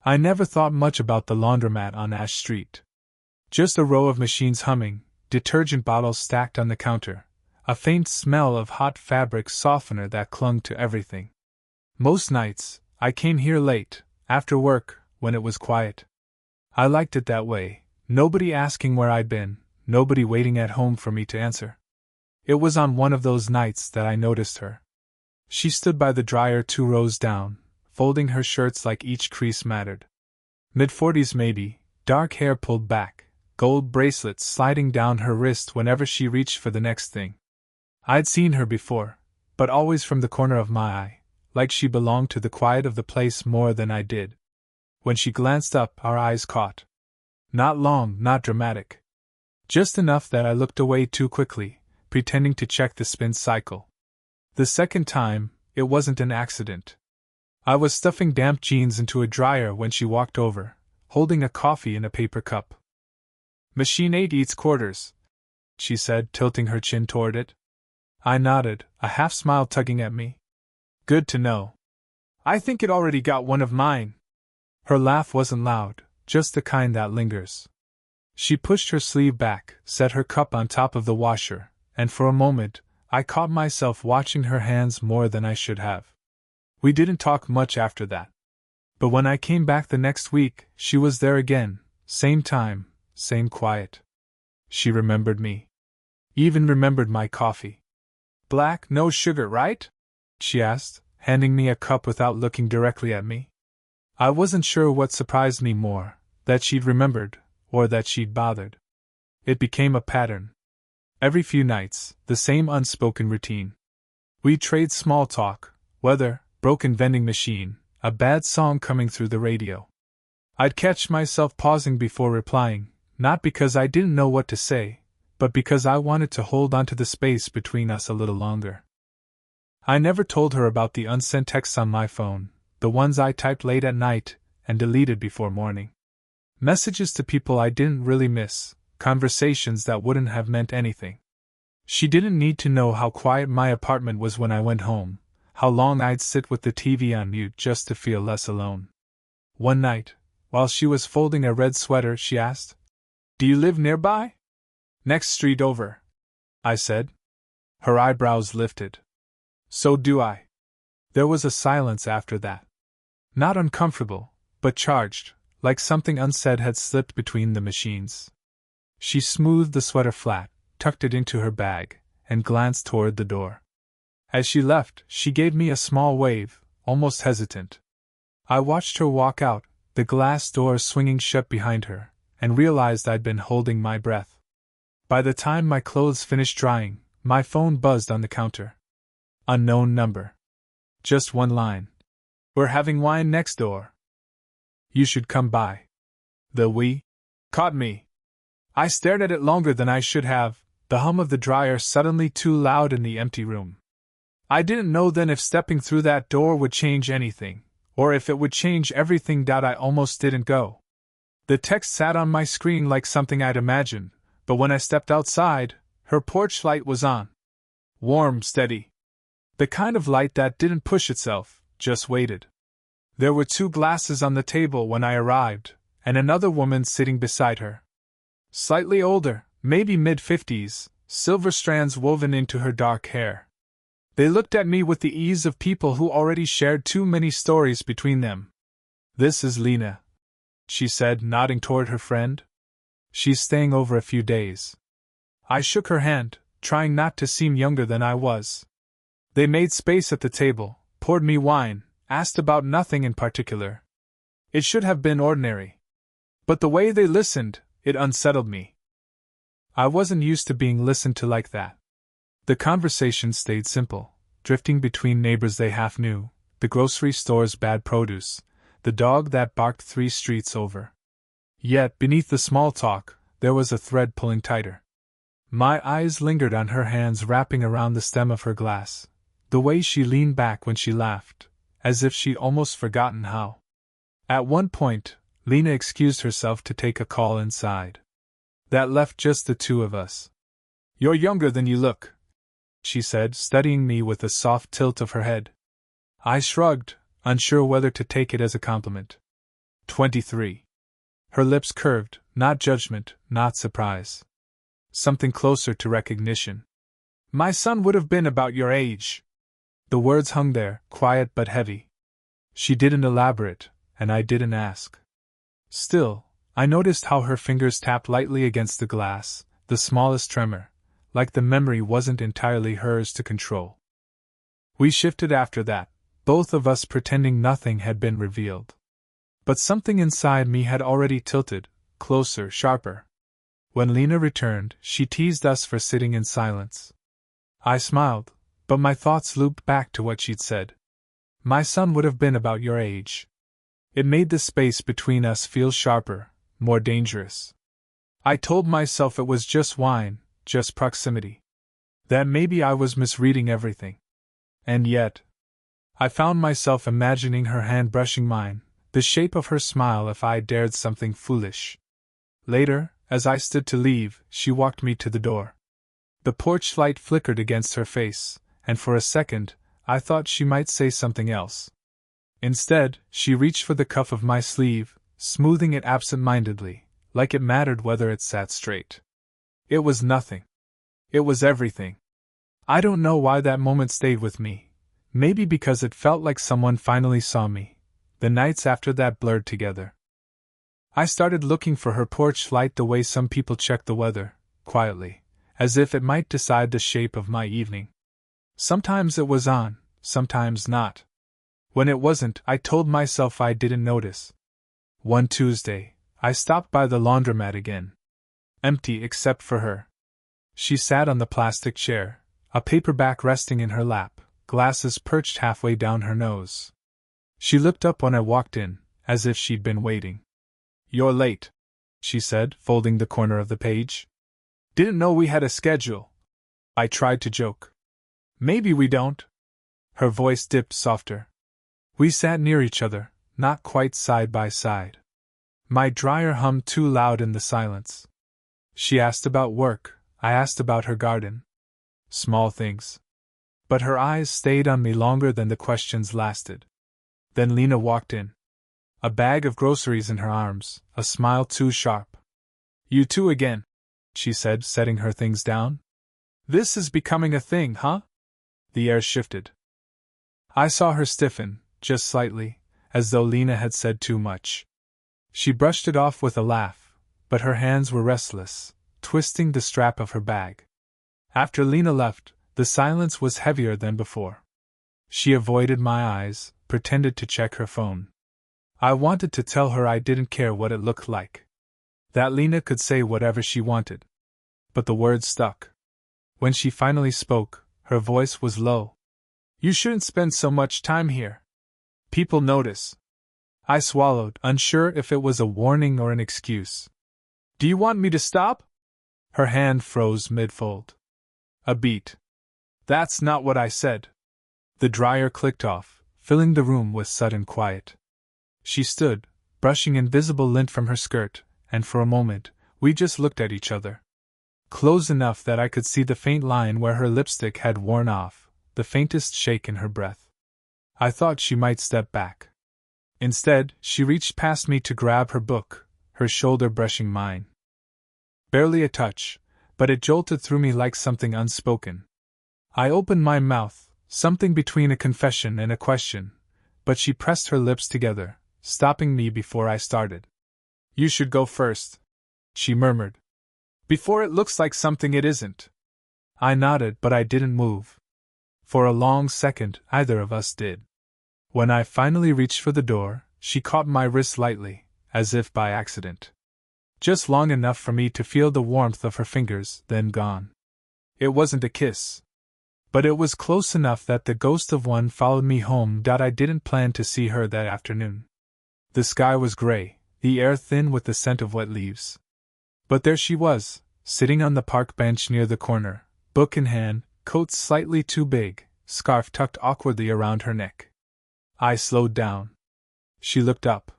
I never thought much about the laundromat on Ash Street. Just a row of machines humming, detergent bottles stacked on the counter, a faint smell of hot fabric softener that clung to everything. Most nights, I came here late, after work, when it was quiet. I liked it that way, nobody asking where I'd been, nobody waiting at home for me to answer. It was on one of those nights that I noticed her. She stood by the dryer 2 rows down, folding her shirts like each crease mattered. Mid-40s maybe, dark hair pulled back, gold bracelets sliding down her wrist whenever she reached for the next thing. I'd seen her before, but always from the corner of my eye, like she belonged to the quiet of the place more than I did. When she glanced up, our eyes caught. Not long, not dramatic. Just enough that I looked away too quickly, pretending to check the spin cycle. The second time, it wasn't an accident. I was stuffing damp jeans into a dryer when she walked over, holding a coffee in a paper cup. "Machine 8 eats quarters," she said, tilting her chin toward it. I nodded, a half-smile tugging at me. "Good to know. I think it already got one of mine." Her laugh wasn't loud, just the kind that lingers. She pushed her sleeve back, set her cup on top of the washer, and for a moment, I caught myself watching her hands more than I should have. We didn't talk much after that. But when I came back the next week, she was there again, same time, same quiet. She remembered me. Even remembered my coffee. "Black, no sugar, right?" she asked, handing me a cup without looking directly at me. I wasn't sure what surprised me more, that she'd remembered, or that she'd bothered. It became a pattern. Every few nights, the same unspoken routine. We'd trade small talk, weather, broken vending machine, a bad song coming through the radio. I'd catch myself pausing before replying, not because I didn't know what to say, but because I wanted to hold onto the space between us a little longer. I never told her about the unsent texts on my phone, the ones I typed late at night and deleted before morning. Messages to people I didn't really miss, conversations that wouldn't have meant anything. She didn't need to know how quiet my apartment was when I went home, how long I'd sit with the TV on mute just to feel less alone. One night, while she was folding a red sweater, she asked, "Do you live nearby?" "Next street over," I said. Her eyebrows lifted. "So do I." There was a silence after that. Not uncomfortable, but charged, like something unsaid had slipped between the machines. She smoothed the sweater flat, tucked it into her bag, and glanced toward the door. As she left, she gave me a small wave, almost hesitant. I watched her walk out, the glass door swinging shut behind her, and realized I'd been holding my breath. By the time my clothes finished drying, my phone buzzed on the counter. Unknown number. Just one line. "We're having wine next door. You should come by." The "we" caught me. I stared at it longer than I should have, the hum of the dryer suddenly too loud in the empty room. I didn't know then if stepping through that door would change anything, or if it would change everything. I almost didn't go. The text sat on my screen like something I'd imagined, but when I stepped outside, her porch light was on. Warm, steady. The kind of light that didn't push itself, just waited. There were 2 glasses on the table when I arrived, and another woman sitting beside her. Slightly older, maybe mid-50s, silver strands woven into her dark hair. They looked at me with the ease of people who already shared too many stories between them. "This is Lena," she said, nodding toward her friend. "She's staying over a few days." I shook her hand, trying not to seem younger than I was. They made space at the table, poured me wine, asked about nothing in particular. It should have been ordinary. But the way they listened, it unsettled me. I wasn't used to being listened to like that. The conversation stayed simple, drifting between neighbors they half knew, the grocery store's bad produce, the dog that barked 3 streets over. Yet, beneath the small talk, there was a thread pulling tighter. My eyes lingered on her hands wrapping around the stem of her glass, the way she leaned back when she laughed, as if she'd almost forgotten how. At one point, Lena excused herself to take a call inside. That left just the 2 of us. "You're younger than you look," she said, studying me with a soft tilt of her head. I shrugged, unsure whether to take it as a compliment. 23. Her lips curved, not judgment, not surprise. Something closer to recognition. My son would have been about your age. The words hung there, quiet but heavy. She didn't elaborate, and I didn't ask. Still, I noticed how her fingers tapped lightly against the glass, the smallest tremor, like the memory wasn't entirely hers to control. We shifted after that, both of us pretending nothing had been revealed. But something inside me had already tilted, closer, sharper. When Lena returned, she teased us for sitting in silence. I smiled, but my thoughts looped back to what she'd said. My son would have been about your age. It made the space between us feel sharper, more dangerous. I told myself it was just wine, just proximity. That maybe I was misreading everything. And yet, I found myself imagining her hand brushing mine, the shape of her smile if I dared something foolish. Later, as I stood to leave, she walked me to the door. The porch light flickered against her face, and for a second, I thought she might say something else. Instead, she reached for the cuff of my sleeve, smoothing it absent-mindedly, like it mattered whether it sat straight. It was nothing. It was everything. I don't know why that moment stayed with me. Maybe because it felt like someone finally saw me. The nights after that blurred together. I started looking for her porch light the way some people check the weather, quietly, as if it might decide the shape of my evening. Sometimes it was on, sometimes not. When it wasn't, I told myself I didn't notice. One Tuesday, I stopped by the laundromat again. Empty except for her. She sat on the plastic chair, a paperback resting in her lap, glasses perched halfway down her nose. She looked up when I walked in, as if she'd been waiting. You're late, she said, folding the corner of the page. Didn't know we had a schedule. I tried to joke. Maybe we don't. Her voice dipped softer. We sat near each other, not quite side by side. My dryer hummed too loud in the silence. She asked about work, I asked about her garden. Small things. But her eyes stayed on me longer than the questions lasted. Then Lena walked in. A bag of groceries in her arms, a smile too sharp. You two again, she said, setting her things down. This is becoming a thing, huh? The air shifted. I saw her stiffen, just slightly, as though Lena had said too much. She brushed it off with a laugh, but her hands were restless, twisting the strap of her bag. After Lena left, the silence was heavier than before. She avoided my eyes, pretended to check her phone. I wanted to tell her I didn't care what it looked like. That Lena could say whatever she wanted. But the words stuck. When she finally spoke, her voice was low. You shouldn't spend so much time here. People notice. I swallowed, unsure if it was a warning or an excuse. Do you want me to stop? Her hand froze mid-fold. A beat. That's not what I said. The dryer clicked off, filling the room with sudden quiet. She stood, brushing invisible lint from her skirt, and for a moment, we just looked at each other. Close enough that I could see the faint line where her lipstick had worn off, the faintest shake in her breath. I thought she might step back. Instead, she reached past me to grab her book, her shoulder brushing mine. Barely a touch, but it jolted through me like something unspoken. I opened my mouth, something between a confession and a question, but she pressed her lips together, stopping me before I started. You should go first, she murmured. Before it looks like something it isn't. I nodded, but I didn't move. For a long second, either of us did. When I finally reached for the door, she caught my wrist lightly, as if by accident. Just long enough for me to feel the warmth of her fingers, then gone. It wasn't a kiss. But it was close enough that the ghost of one followed me home. I didn't plan to see her that afternoon. The sky was gray, the air thin with the scent of wet leaves. But there she was, sitting on the park bench near the corner, book in hand, coat slightly too big, scarf tucked awkwardly around her neck. I slowed down. She looked up.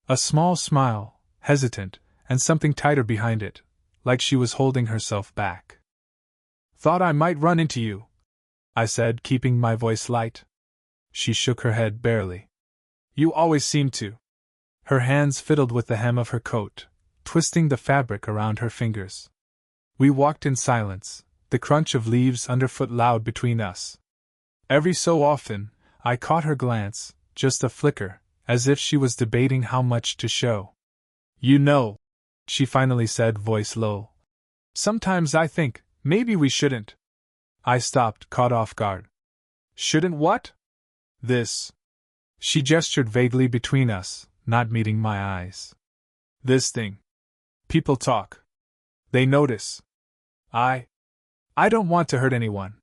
A small smile, hesitant, and something tighter behind it, like she was holding herself back. Thought I might run into you, I said, keeping my voice light. She shook her head barely. You always seem to. Her hands fiddled with the hem of her coat, twisting the fabric around her fingers. We walked in silence, the crunch of leaves underfoot loud between us. Every so often, I caught her glance, just a flicker, as if she was debating how much to show. "You know," she finally said, voice low. "Sometimes I think, maybe we shouldn't." I stopped, caught off guard. "Shouldn't what?" "This." She gestured vaguely between us, not meeting my eyes. "This thing. People talk. They notice. I don't want to hurt anyone.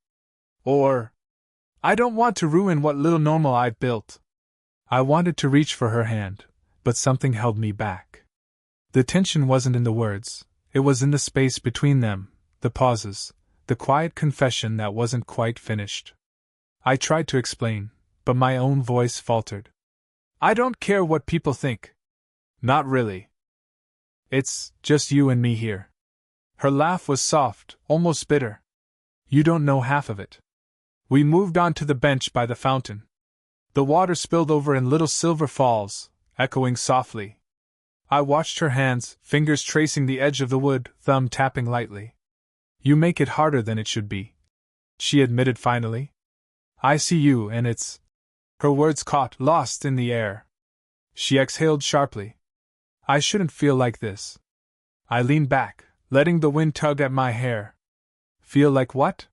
I don't want to ruin what little normal I've built." I wanted to reach for her hand, but something held me back. The tension wasn't in the words, it was in the space between them, the pauses, the quiet confession that wasn't quite finished. I tried to explain, but my own voice faltered. "I don't care what people think. Not really. It's just you and me here." Her laugh was soft, almost bitter. "You don't know half of it." We moved on to the bench by the fountain. The water spilled over in little silver falls, echoing softly. I watched her hands, fingers tracing the edge of the wood, thumb tapping lightly. "You make it harder than it should be," she admitted finally. "I see you, and it's—" Her words caught, lost in the air. She exhaled sharply. "I shouldn't feel like this." I leaned back, letting the wind tug at my hair. "Feel like what?"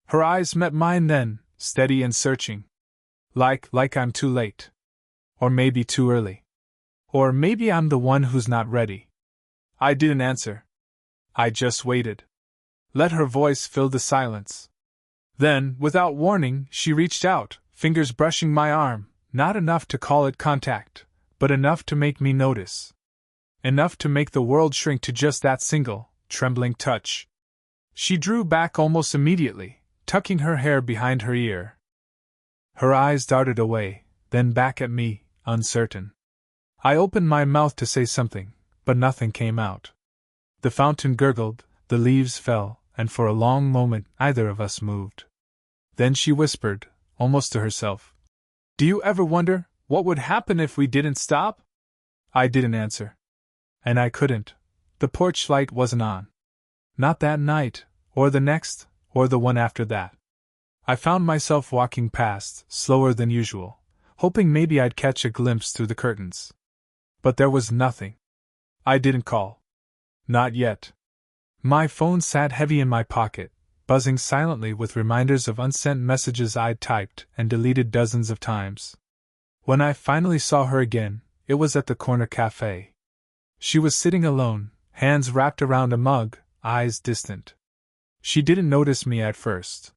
Her eyes met mine then, steady and searching. Like I'm too late. Or maybe too early. Or maybe I'm the one who's not ready." I didn't answer. I just waited. Let her voice fill the silence. Then, without warning, she reached out, fingers brushing my arm, not enough to call it contact, but enough to make me notice. Enough to make the world shrink to just that single, trembling touch. She drew back almost immediately, tucking her hair behind her ear. Her eyes darted away, then back at me, uncertain. I opened my mouth to say something, but nothing came out. The fountain gurgled, the leaves fell, and for a long moment neither of us moved. Then she whispered, almost to herself, "Do you ever wonder what would happen if we didn't stop?" I didn't answer. And I couldn't. The porch light wasn't on. Not that night, or the next, or the one after that. I found myself walking past, slower than usual, hoping maybe I'd catch a glimpse through the curtains. But there was nothing. I didn't call. Not yet. My phone sat heavy in my pocket, buzzing silently with reminders of unsent messages I'd typed and deleted dozens of times. When I finally saw her again, it was at the corner cafe. She was sitting alone, hands wrapped around a mug, eyes distant. She didn't notice me at first.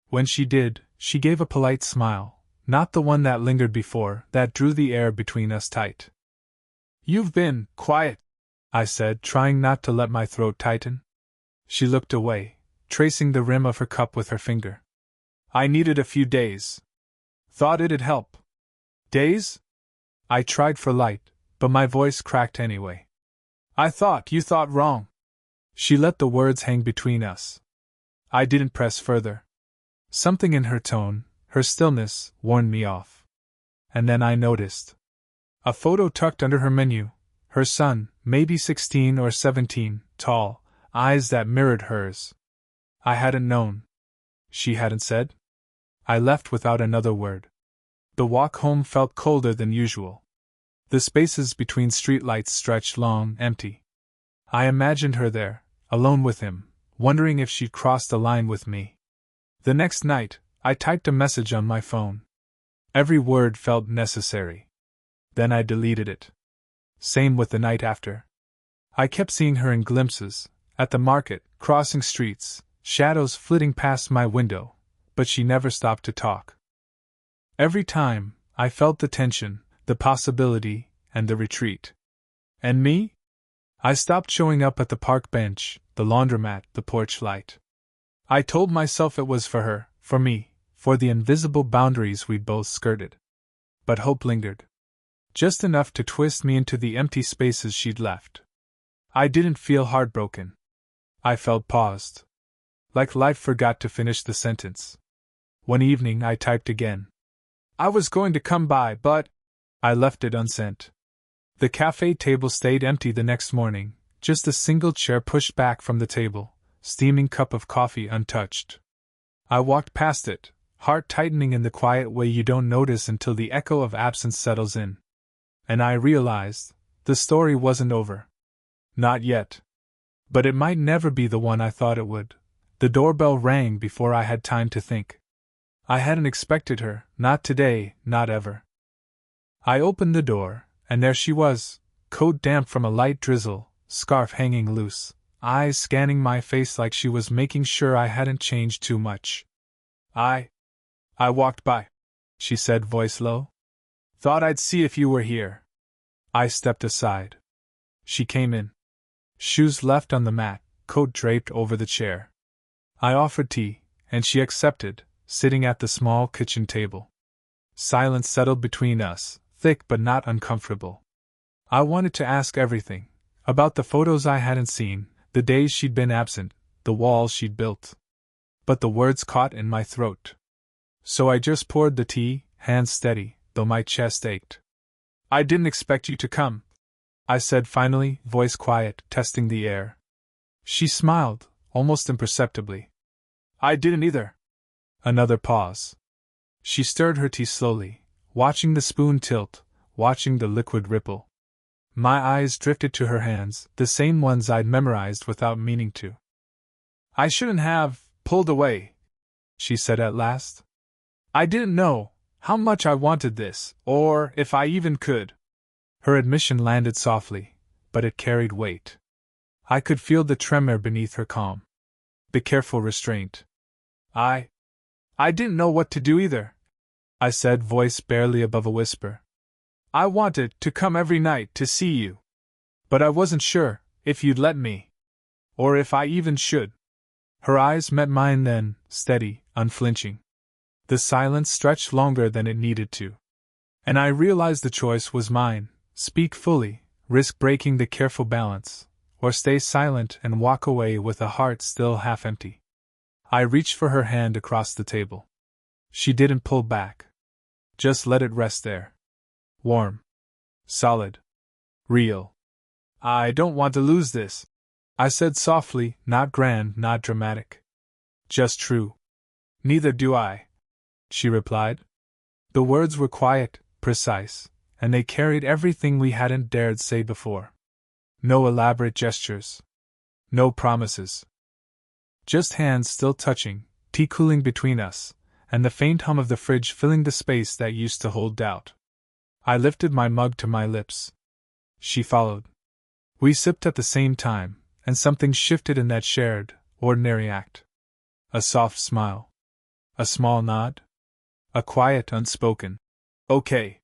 When she did, she gave a polite smile, not the one that lingered before, that drew the air between us tight. "You've been quiet," I said, trying not to let my throat tighten. She looked away, tracing the rim of her cup with her finger. "I needed a few days. Thought it'd help." "Days?" I tried for light, but my voice cracked anyway. "I thought you thought wrong." She let the words hang between us. I didn't press further. Something in her tone, her stillness, warned me off. And then I noticed a photo tucked under her menu, her son, maybe 16 or 17, tall, eyes that mirrored hers. I hadn't known. She hadn't said. I left without another word. The walk home felt colder than usual. The spaces between streetlights stretched long, empty. I imagined her there, alone with him, wondering if she'd crossed the line with me. The next night, I typed a message on my phone. Every word felt necessary. Then I deleted it. Same with the night after. I kept seeing her in glimpses, at the market, crossing streets, shadows flitting past my window, but she never stopped to talk. Every time, I felt the tension, the possibility, and the retreat. And me? I stopped showing up at the park bench, the laundromat, the porch light. I told myself it was for her, for me, for the invisible boundaries we'd both skirted. But hope lingered. Just enough to twist me into the empty spaces she'd left. I didn't feel heartbroken. I felt paused. Like life forgot to finish the sentence. One evening I typed again. "I was going to come by, but..." I left it unsent. The cafe table stayed empty the next morning, just a single chair pushed back from the table, steaming cup of coffee untouched. I walked past it, heart tightening in the quiet way you don't notice until the echo of absence settles in. And I realized, the story wasn't over. Not yet. But it might never be the one I thought it would. The doorbell rang before I had time to think. I hadn't expected her, not today, not ever. I opened the door, and there she was, coat damp from a light drizzle, scarf hanging loose, eyes scanning my face like she was making sure I hadn't changed too much. I walked by, she said, voice low. Thought I'd see if you were here. I stepped aside. She came in. Shoes left on the mat, coat draped over the chair. I offered tea, and she accepted, sitting at the small kitchen table. Silence settled between us, thick but not uncomfortable. I wanted to ask everything, about the photos I hadn't seen, the days she'd been absent, the walls she'd built. But the words caught in my throat. So I just poured the tea, hands steady, though my chest ached. I didn't expect you to come, I said finally, voice quiet, testing the air. She smiled, almost imperceptibly. I didn't either. Another pause. She stirred her tea slowly, watching the spoon tilt, watching the liquid ripple. My eyes drifted to her hands, the same ones I'd memorized without meaning to. I shouldn't have pulled away, she said at last. I didn't know how much I wanted this, or if I even could. Her admission landed softly, but it carried weight. I could feel the tremor beneath her calm. The careful restraint. I didn't know what to do either, I said, voice barely above a whisper. I wanted to come every night to see you. But I wasn't sure if you'd let me. Or if I even should. Her eyes met mine then, steady, unflinching. The silence stretched longer than it needed to. And I realized the choice was mine. Speak fully, risk breaking the careful balance, or stay silent and walk away with a heart still half empty. I reached for her hand across the table. She didn't pull back. Just let it rest there. Warm. Solid. Real. I don't want to lose this, I said softly, not grand, not dramatic. Just true. Neither do I, she replied. The words were quiet, precise, and they carried everything we hadn't dared say before. No elaborate gestures. No promises. Just hands still touching, tea cooling between us, and the faint hum of the fridge filling the space that used to hold doubt. I lifted my mug to my lips. She followed. We sipped at the same time, and something shifted in that shared, ordinary act. A soft smile. A small nod. A quiet, unspoken, okay.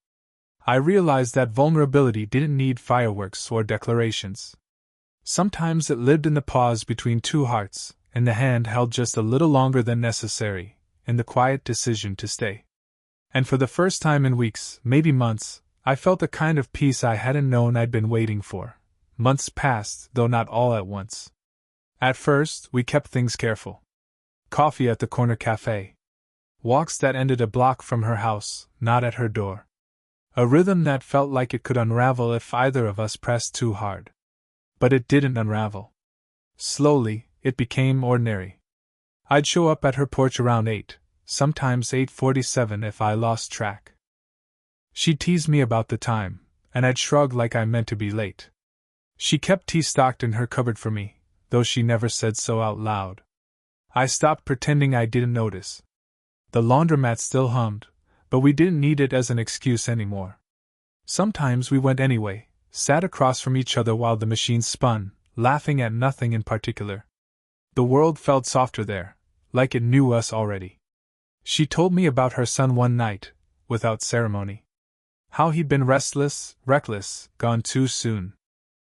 I realized that vulnerability didn't need fireworks or declarations. Sometimes it lived in the pause between two hearts, in the hand held just a little longer than necessary, in the quiet decision to stay. And for the first time in weeks, maybe months, I felt a kind of peace I hadn't known I'd been waiting for. Months passed, though not all at once. At first, we kept things careful. Coffee at the corner cafe. Walks that ended a block from her house, not at her door. A rhythm that felt like it could unravel if either of us pressed too hard. But it didn't unravel. Slowly, it became ordinary. I'd show up at her porch around 8, sometimes 8:47 if I lost track. She'd tease me about the time, and I'd shrug like I meant to be late. She kept tea stocked in her cupboard for me, though she never said so out loud. I stopped pretending I didn't notice. The laundromat still hummed, but we didn't need it as an excuse anymore. Sometimes we went anyway, sat across from each other while the machine spun, laughing at nothing in particular. The world felt softer there, like it knew us already. She told me about her son one night, without ceremony. How he'd been restless, reckless, gone too soon.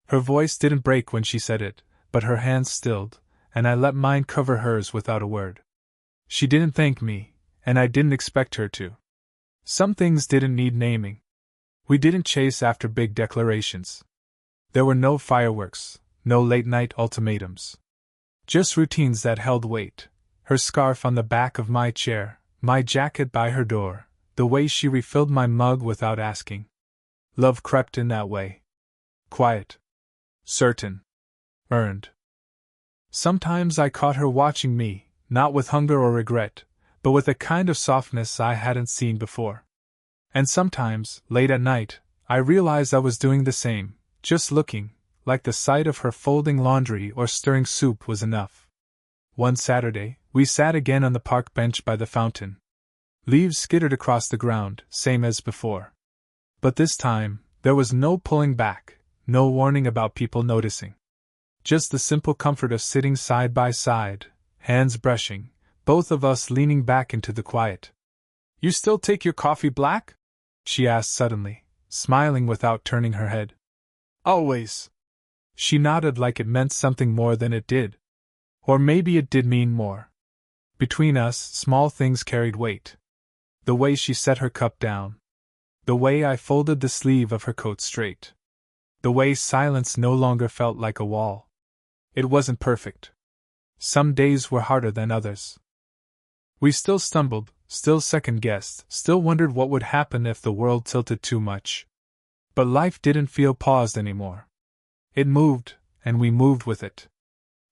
Her voice didn't break when she said it, but her hands stilled, and I let mine cover hers without a word. She didn't thank me, and I didn't expect her to. Some things didn't need naming. We didn't chase after big declarations. There were no fireworks, no late-night ultimatums. Just routines that held weight. Her scarf on the back of my chair, my jacket by her door, the way she refilled my mug without asking. Love crept in that way. quiet, certain, earned. Sometimes I caught her watching me, not with hunger or regret, but with a kind of softness I hadn't seen before. And sometimes, late at night, I realized I was doing the same, just looking, like the sight of her folding laundry or stirring soup was enough. One Saturday, we sat again on the park bench by the fountain. Leaves skittered across the ground, same as before. But this time, there was no pulling back, no warning about people noticing. Just the simple comfort of sitting side by side, hands brushing, both of us leaning back into the quiet. "You still take your coffee black?" she asked suddenly, smiling without turning her head. "Always." She nodded like it meant something more than it did. Or maybe it did mean more. Between us, small things carried weight. The way she set her cup down. The way I folded the sleeve of her coat straight. The way silence no longer felt like a wall. It wasn't perfect. Some days were harder than others. We still stumbled, still second-guessed, still wondered what would happen if the world tilted too much. But life didn't feel paused anymore. It moved, and we moved with it.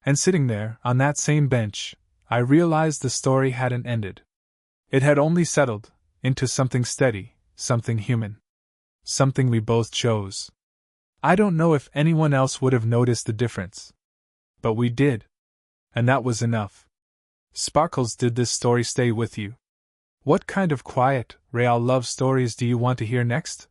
And sitting there, on that same bench, I realized the story hadn't ended. It had only settled into something steady, something human. Something we both chose. I don't know if anyone else would have noticed the difference. But we did. And that was enough. Sparkles, did this story stay with you? What kind of quiet, real love stories do you want to hear next?